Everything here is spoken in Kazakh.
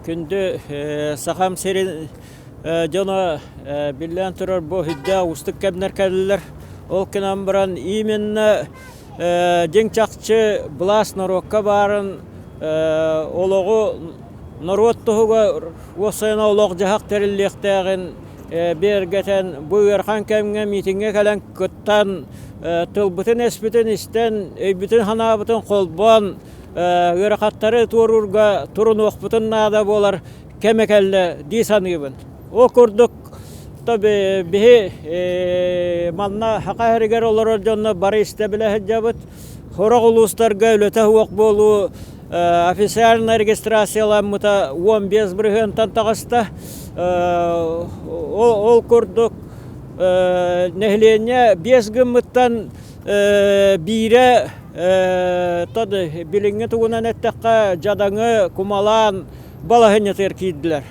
күнді сақам серин жона биллен тұрар бу хүдді устық кәбінер кәділер. Ол кінан бұран именно ден чақчы бұлас нарокка барын олығы народ тұғыға осайына олық жағақ тәріліктәғін бергетен бұй арқан кәмге митинге кәлін күттан тылбытын эспитин истен өйбүтін ханабытын қолбан ырақаттары турурга турун оқпытын нада болар кемекәлі дейсанығыбын. О күрдік таби бихи манна хақаригер олар жонна бары истебілі жабыт хорог улустарга өлөтә оқ болу официальный регистрацияланмыта 15 бірген тантағыста ол күрдік нехлене 5 гымыттан бире тады билинге тугунан эттекка жадаңы кумалан балахыны теркийдилер.